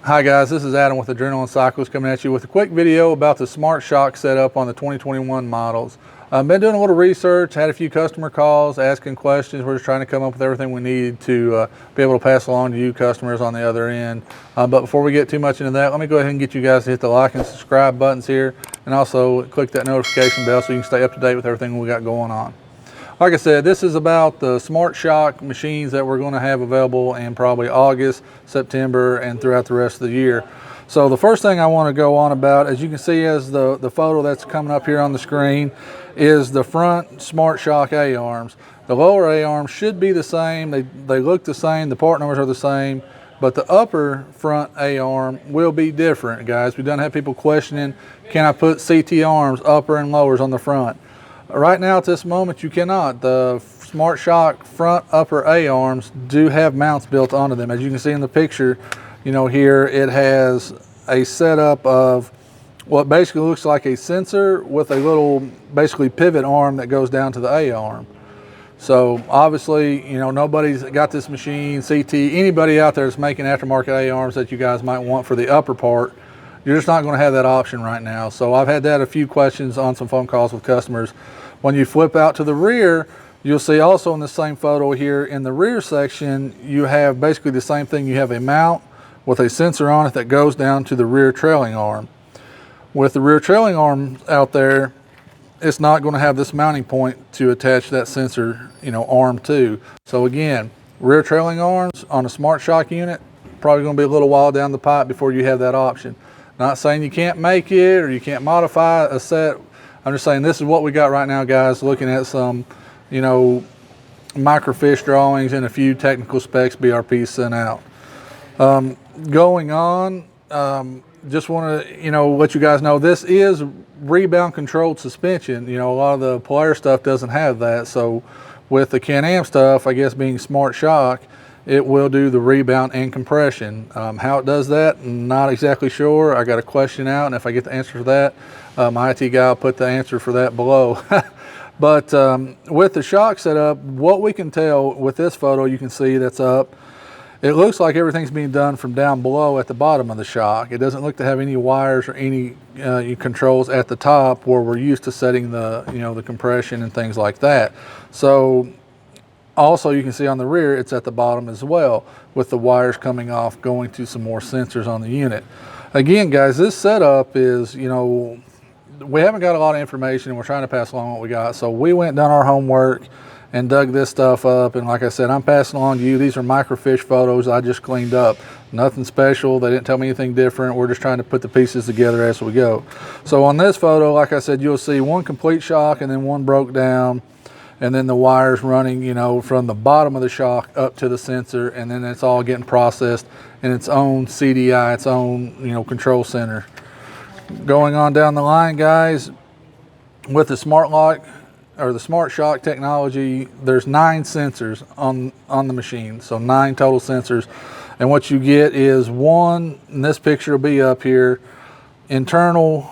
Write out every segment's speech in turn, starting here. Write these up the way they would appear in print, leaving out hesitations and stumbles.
Hi guys, this is Adam with Adrenaline Cycles coming at you with a quick video about the SmartShox setup on the 2021 models. I've been doing a little research, had a few customer calls, asking questions. We're just trying to come up with everything we need to be able to pass along to you customers on the other end. But before we get too much into that, let me go ahead and get you guys to hit the like and subscribe buttons here, and also click that notification bell so you can stay up to date with everything we got going on. Like I said, this is about the SmartShox machines that we're going to have available in probably August, September, and throughout the rest of the year. So the first thing I want to go on about, as you can see as the photo that's coming up here on the screen, is the front SmartShox A-arms. The lower A-arms should be the same. They look the same. The part numbers are the same. But the upper front A-arm will be different, guys. We done have people questioning, can I put CT arms, upper and lowers, on the front? Right now at this moment you cannot. The SmartShox front upper A-arms do have mounts built onto them. As you can see in the picture, you know, here it has a setup of what basically looks like a sensor with a little basically pivot arm that goes down to the A-arm. So obviously, you know, nobody's got this machine, CT, anybody out there that's making aftermarket A-arms that you guys might want for the upper part, you're just not going to have that option right now. So I've had that a few questions on some phone calls with customers. When you flip out to the rear, you'll see also in the same photo here in the rear section, you have basically the same thing. You have a mount with a sensor on it that goes down to the rear trailing arm. With the rear trailing arm out there, it's not going to have this mounting point to attach that sensor, you know, arm to. So again, rear trailing arms on a SmartShox unit, probably going to be a little while down the pipe before you have that option. Not saying you can't make it or you can't modify a set. I'm just saying this is what we got right now, guys. Looking at some, you know, microfiche drawings and a few technical specs BRP sent out. Going on, just want to, you know, let you guys know this is rebound controlled suspension. You know, a lot of the Polaris stuff doesn't have that. So with the Can-Am stuff, I guess being SmartShox, it will do the rebound and compression. How it does that, not exactly sure. I got a question out, and if I get the answer for that, my IT guy will put the answer for that below. But with the Shox setup, what we can tell with this photo, you can see that's up, it looks like everything's being done from down below at the bottom of the Shox. It doesn't look to have any wires or any controls at the top where we're used to setting the, you know, the compression and things like that. So also, you can see on the rear, it's at the bottom as well, with the wires coming off, going to some more sensors on the unit. Again, guys, this setup is, you know, we haven't got a lot of information and we're trying to pass along what we got. So we went and done our homework and dug this stuff up. And like I said, I'm passing along to you. These are microfiche photos I just cleaned up. Nothing special. They didn't tell me anything different. We're just trying to put the pieces together as we go. So on this photo, like I said, you'll see one complete shock and then one broke down, and then the wires running, you know, from the bottom of the Shox up to the sensor, and then it's all getting processed in its own CDI, its own, you know, control center. Going on down the line, guys, with the SmartLock or the SmartShox technology, there's 9 sensors on the machine, so 9 total sensors. And what you get is one, and this picture will be up here, internal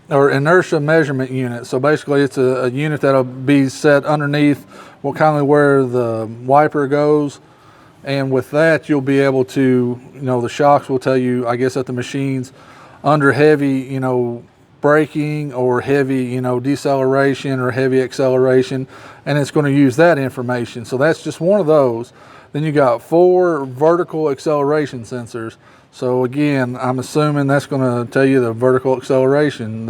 or inertia measurement unit. So basically it's a unit that'll be set underneath kind of where the wiper goes, and with that you'll be able to, you know, the Shox will tell you, I guess, that the machine's under heavy, you know, braking or heavy, you know, deceleration or heavy acceleration, and it's going to use that information. So that's just one of those. Then you got 4 vertical acceleration sensors. So again, I'm assuming that's going to tell you the vertical acceleration.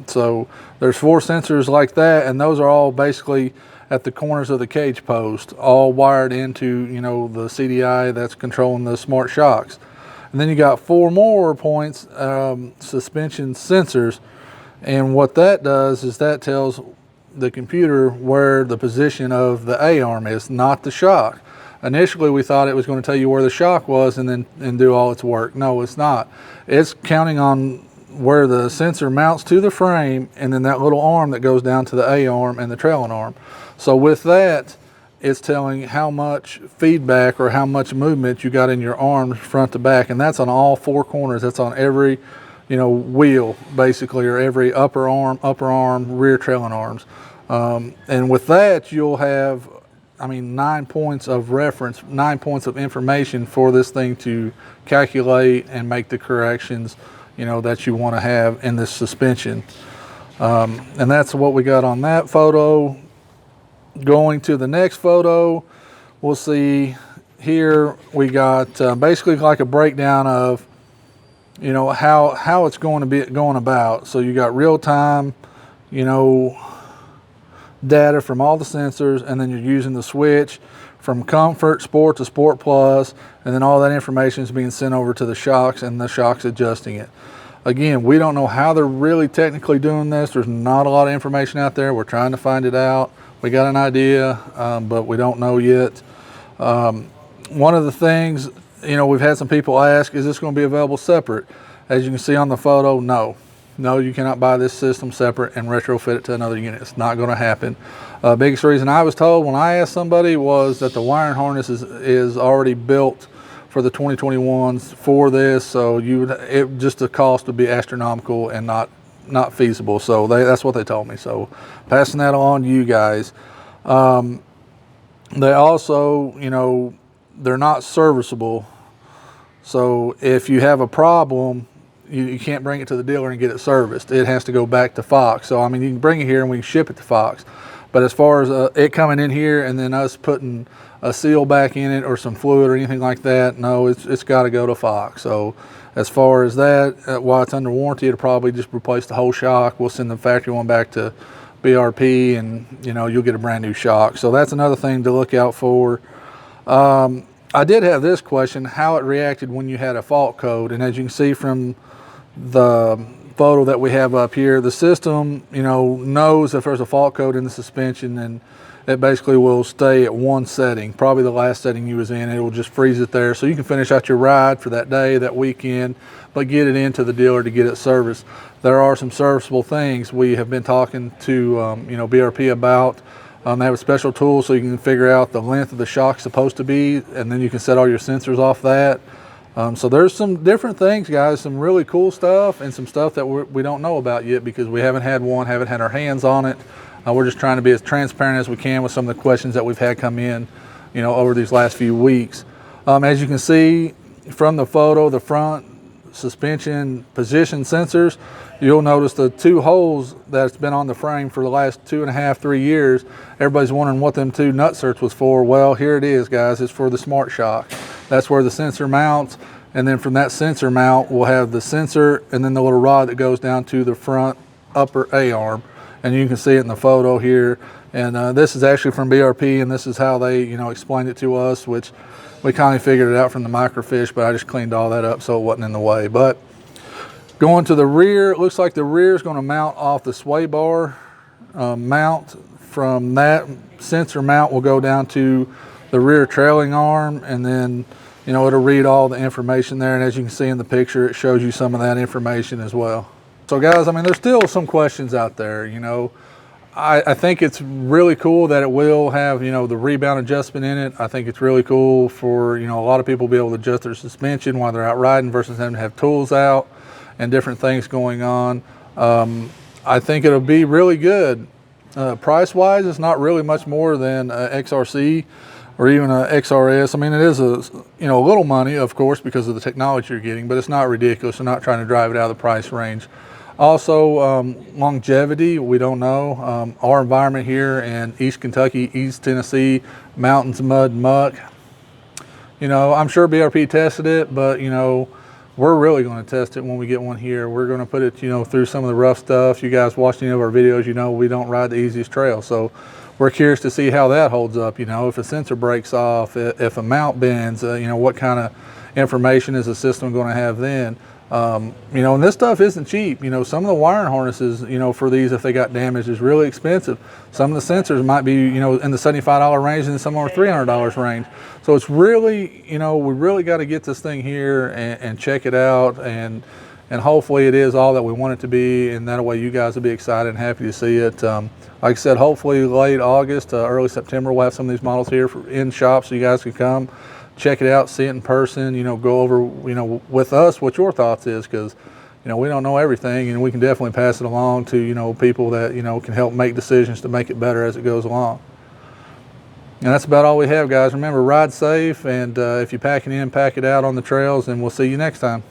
So there's 4 sensors like that, and those are all basically at the corners of the cage post, all wired into, you know, the CDI that's controlling the SmartShox. And then you got 4 more points, suspension sensors, and what that does is that tells the computer where the position of the A-arm is, not the shock. Initially, we thought it was going to tell you where the shock was and do all its work. No, it's not. It's counting on where the sensor mounts to the frame, and then that little arm that goes down to the A-arm and the trailing arm. So with that, it's telling how much feedback or how much movement you got in your arms front to back, and that's on all 4 corners. That's on every, you know, wheel basically, or every upper arm, rear trailing arms. And with that, you'll have I mean, 9 points of reference, 9 points of information for this thing to calculate and make the corrections, you know, that you want to have in this suspension. And that's what we got on that photo. Going to the next photo, we'll see here we got basically like a breakdown of, you know, how it's going to be going about. So you got real time, you know, data from all the sensors, and then you're using the switch from Comfort, Sport to Sport Plus, and then all that information is being sent over to the Shox, and the Shox adjusting it. Again, we don't know how they're really technically doing this. There's not a lot of information out there. We're trying to find it out. We got an idea, but we don't know yet. One of the things, you know, we've had some people ask, is this going to be available separate? As you can see on the photo, no. No, you cannot buy this system separate and retrofit it to another unit. It's not going to happen. Biggest reason I was told when I asked somebody was that the wiring harness is already built for the 2021s for this, so just the cost would be astronomical and not feasible. So that's what they told me. So passing that on to you guys. They also, you know, they're not serviceable. So if you have a problem, you can't bring it to the dealer and get it serviced. It has to go back to Fox. So I mean, you can bring it here and we can ship it to Fox. But as far as it coming in here and then us putting a seal back in it or some fluid or anything like that, no, it's got to go to Fox. So as far as that, while it's under warranty, it'll probably just replace the whole shock. We'll send the factory one back to BRP, and you know, you'll get a brand new shock. So that's another thing to look out for. I did have this question, how it reacted when you had a fault code. And as you can see from the photo that we have up here, the system, you know, knows if there's a fault code in the suspension, and it basically will stay at one setting, probably the last setting you was in. It will just freeze it there, so you can finish out your ride for that day, that weekend, but get it into the dealer to get it serviced. There are some serviceable things we have been talking to you know, BRP about. They have a special tool so you can figure out the length of the shock's supposed to be, and then you can set all your sensors off that. So there's some different things, guys, some really cool stuff and some stuff that we don't know about yet because we haven't had our hands on it. We're just trying to be as transparent as we can with some of the questions that we've had come in, you know, over these last few weeks. As you can see from the photo, the front suspension position sensors, you'll notice the two holes that's been on the frame for the last 2.5, 3 years. Everybody's wondering what them two nutserts was for. Well, here it is, guys. It's for the SmartShox. That's where the sensor mounts, and then from that sensor mount, we'll have the sensor and then the little rod that goes down to the front upper A-arm. And you can see it in the photo here. And this is actually from BRP, and this is how they, you know, explained it to us, which we kind of figured it out from the microfiche, but I just cleaned all that up so it wasn't in the way. But going to the rear, it looks like the rear is going to mount off the sway bar mount. From that sensor mount will go down to the rear trailing arm, and then, you know, it'll read all the information there. And as you can see in the picture, it shows you some of that information as well. So guys, I mean, there's still some questions out there, you know. I think it's really cool that it will have, you know, the rebound adjustment in it. I think it's really cool for, you know, a lot of people to be able to adjust their suspension while they're out riding versus having to have tools out and different things going on. I think it'll be really good. Price-wise, it's not really much more than XRC or even a XRS. I mean, it is a, you know, a little money, of course, because of the technology you're getting, but it's not ridiculous. I'm not trying to drive it out of the price range. Also, longevity, we don't know. Our environment here in East Kentucky, East Tennessee, mountains, mud, muck. You know, I'm sure BRP tested it, but, you know, we're really going to test it when we get one here. We're going to put it, you know, through some of the rough stuff. You guys watch any of our videos, you know, we don't ride the easiest trail. So we're curious to see how that holds up. You know, if a sensor breaks off, if a mount bends, you know, what kind of information is the system going to have then? You know, and this stuff isn't cheap. You know, some of the wiring harnesses, you know, for these, if they got damaged, is really expensive. Some of the sensors might be, you know, in the $75 range, and some are $300 range. So it's really, you know, we really got to get this thing here and check it out, and hopefully it is all that we want it to be, and that way you guys will be excited and happy to see it. Like I said, hopefully late August, early September, we'll have some of these models here in shop so you guys can come check it out, see it in person, you know, go over, you know, with us what your thoughts is, because, you know, we don't know everything, and we can definitely pass it along to, you know, people that, you know, can help make decisions to make it better as it goes along. And that's about all we have, guys. Remember, ride safe, and if you're packing in, pack it out on the trails, and we'll see you next time.